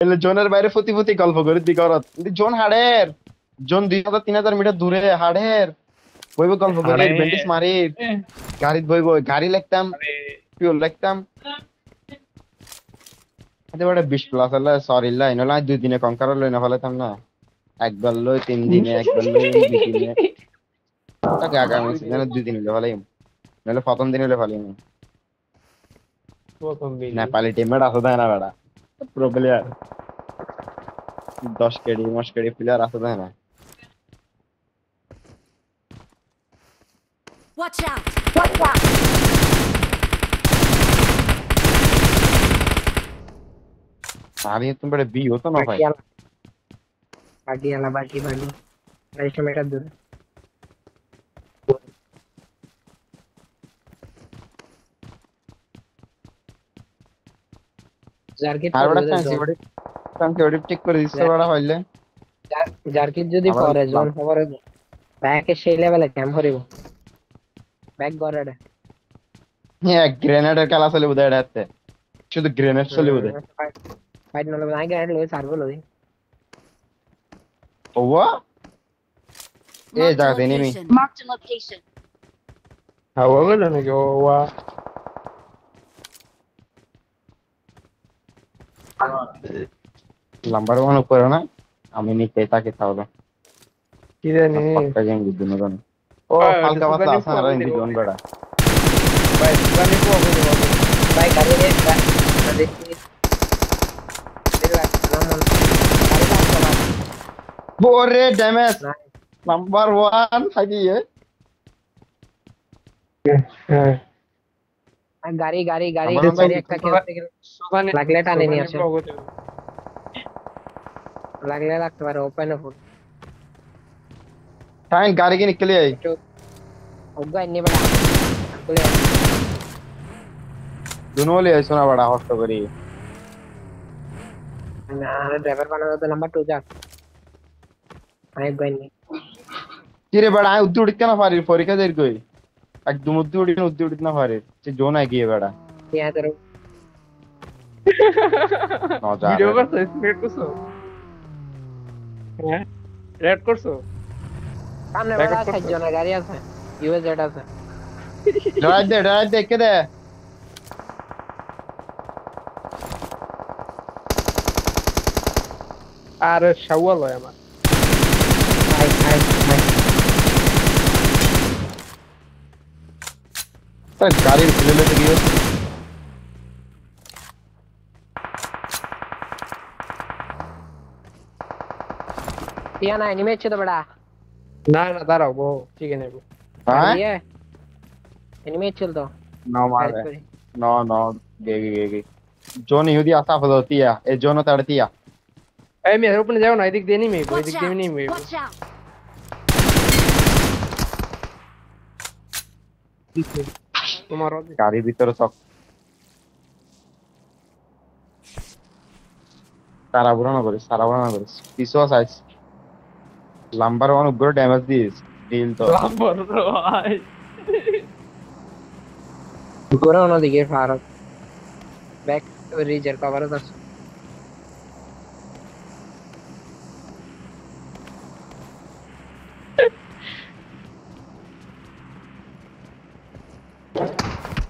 এলে জোনের বাইরে ফুটি ফুটি গল্প করে দি করত কিন্তু জোন হাড়ের জোন 2000 3000 মিটার দূরে হাড়ের বইব গল্প করে আরে বেন্ডিস মারি গাড়িত বইব গাড়ি লাগতাম আরে ফিউল লাগতাম এতে বড় 20 প্লাস হলে সরি লাইন হলে 2 দিনে কনকার লই না ফেলাতাম না একবার লই 3 দিনে একবার লই 2 দিনে তাকে আগামী সিজনে 2 দিন হলে ফেলাই নাহলে প্রথম দিন হলে ফেলাই প্রথম দিনই নেপালি টিমমেট আছে তাই না বেড়া pro player 10 KD 10 KD player আছে তাই না Watch out! আমি তুমি বড় বি হতো না ভাই बाकी 200 मीटर दूर জার্কিট আর বড় ফ্যান্সি বড় ফ্যান্সি বড় টিক করে দিছে বড় হইলে জার্কিট যদি পরে জোন খবরে ব্যাকে সেই লেভেলে ক্যাম্প করিব ব্যাক গড়াড়ে হ্যাঁ গ্রেনেডের খেলা চলে বুঝা এটাতে শুধু গ্রেনেড চলে বুঝা ফাইট নলে নাই গ্রেনেড লই সার্ভো লই ওয়া এ Marked a জায়গা enemy location. Marked a location. হাওয়া গেল নাকি ওয়া নাম্বার 1 উপরে না আমি নিতে তাকে তাহলে কি জানি পাক্কা গেম দিন না ও হালকা পাতলা আছে আর ইন্দি জন বড়া ভাই জানি কো ভাই গাড়ি রে দেখি ওরে ড্যামেজ নাম্বার 1 ফাইদি হ্যাঁ গাড়ি আমার ভাই একটা কেউ লাগলে টানে নিয়ে আসে লাগলে লাগতে পারে ওপেন ফুল টাইম গাড়ি কি নিকলে আই ওগা ইন্নে বড়া বলে दोनों ले ऐसा ना बड़ा हॉस्ट करी না ড্রাইভার বানানো তো নাম্বার 2 যা আই গইনি কি রে बड़ा उद्दी उड़ित ना फारी परीक्षा देर कोई एकदम उद्दी उड़ित ना फारी से जोन है की है बड़ा ইয়া তোর ना जा ভিডিও করছো স্ক্রিপ্ট করছো হ্যাঁ রেড করছো সামনে বড় সাইজনা গাড়ি আছে ইউএস জেড আছে ड्राइव दे के दे আরে শাওয়াল হয় আমার আই तो गाड़ी ले ले दियो টিয়ানা এনিমে ছিল বড়া না না দাঁড়াও বো ঠিক আছে নেবো हां ये एनिमे चल दो नो मारे नो गे जोन युदी आसा फलती है ए जोन तड़ती है এই মেয়ে ওপেনে যাও না এদিক দিয়ে নিমে এদিক Watch দিয়ে out! নিমে Watch out! তোমার गाड़ी भीतर सब सारा बुरा ना करे पिसो साइज नंबर 1 उग्र डैमेज दिस डील तो লাম্বার ভাই গোরা ওনো দিকে ফারক ব্যাক রিজার কভার দাস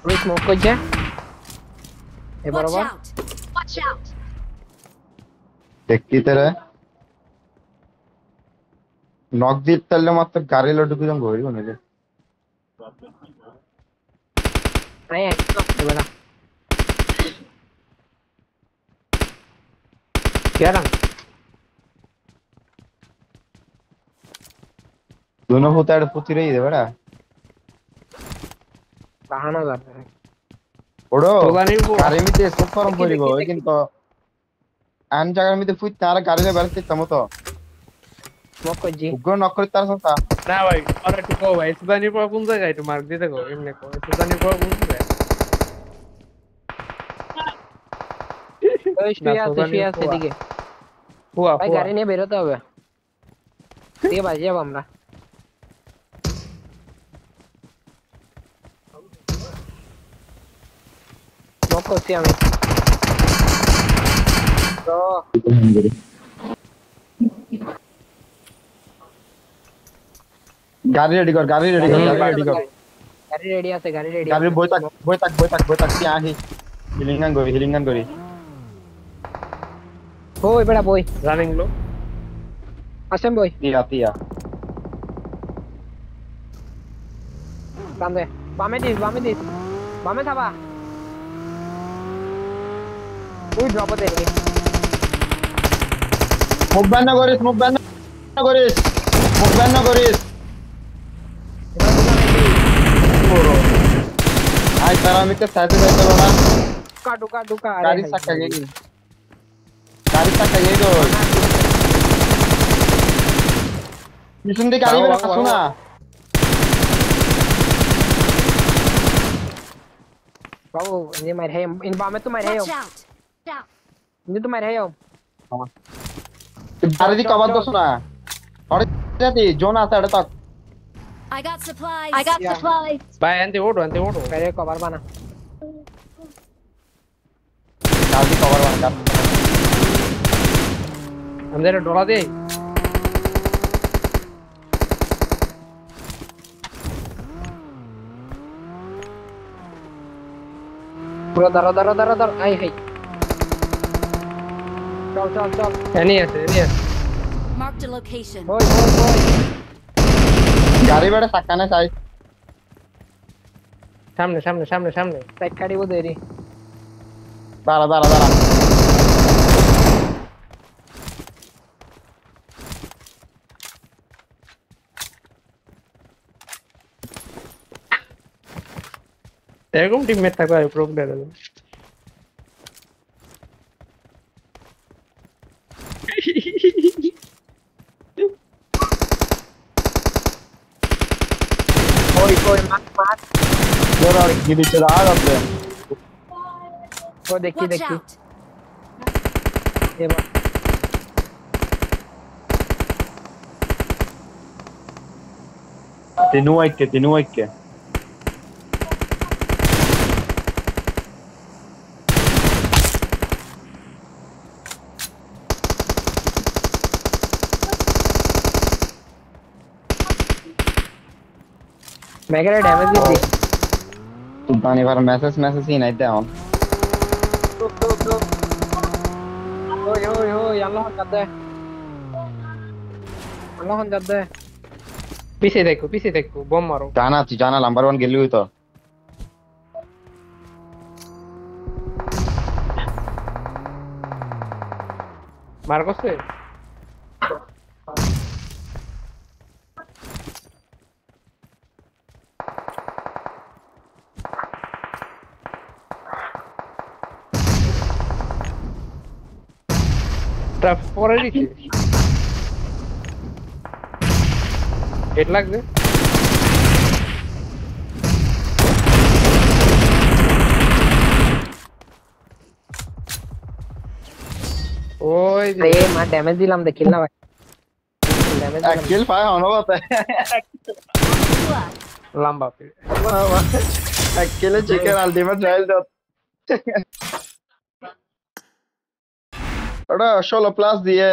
ওই স্মোক কইছে এ Watch বরাবর out! Watch out! देख की तरह नॉक दी तल्ले मात्र गाड़ी लड्डू की जंग हो रही होने दे নাই একদম বড়া কেরাম दोनों होता है पुती रही है बड़ा বাহানো যাবে ओडो তোলা নিব गाड़ी में ते सब फॉर्म पड़ीगो लेकिन तो आन जगह में ते फुट तारा गाड़ी ले बैठते तमो तो স্মোক কইছি उग्र नॉक करता संता না ভাই আর একটু কো ভাই সুদানি পড়া কোন জায়গায় একটু মার্ক দিতে কো এমনি কো সুদানি পড়া কোন জায়গায় ওই শুয়ে আছে দিকে হুয়া ভাই হুয়া গাড়ি নিয়ে বেরোতে হবে দিয়ে বাজে যাব আমরা স্মোক করছি আমি তো গাড়ি রেডি কর গাড়ি রেডি কর গাড়ি রেডি কর গাড়ি রেডি আছে গাড়ি রেডি গাড়ি বই থাক কি আহি হিলিং গান করি ওই বেটা বই রানিং লো আসেন বই তিয়া কান্দে বামে দিস বামে থাবা ওই ড্রপ দে মুখ ব্যান না করিস আই প্যারামিটার সাথে যাইতে না ঢুকা গাড়ি চাকা গেই গো পিছন দিকে গাড়ি বের আসো না বাবু ইনি মার হে ইন বামে তো মার হে Watch out! Out! ইনি তো মার হে গাড়ি দি কভার দছ না আরে যাতি জোন আছে এটা তক I got supplies. I got Yeah. supplies. ভাই আনতে ওঠো মেরে কভার বানা গাড়ি কভার বান আমাদের ডলা দে পুরো দাঁড়া আই হাই চল এনি আছে Marked a location. ওই গাড়ি বেড়ে সাকানে চাই সামনে সাইড কাটিব দেরি দাঁড়া এরকম টিমমেট থাকবে আর প্রো প্লেয়ার ওই মার জোর গিরি চলা আপনি ও দেখি Watch out! এবার তিনুয়াইকে মেগারে ড্যামেজ দিছি সুলতানি ভার মেসেজ ই নাই দেও ওই আল্লাহ যাতে পিছে দেখো বম মারো জানা নাম্বার 1 গেলি তো মার করছে পরে দিচ্ছে হেড লাগবে ওই যে এ মা ড্যামেজ দিলাম দেখিল না ভাই ড্যামেজ এক কিল পায় অনুভব লম্বা এক কিলে চিকেন আলটিমেট রাইল দত ওটা 16 প্লাস দিয়ে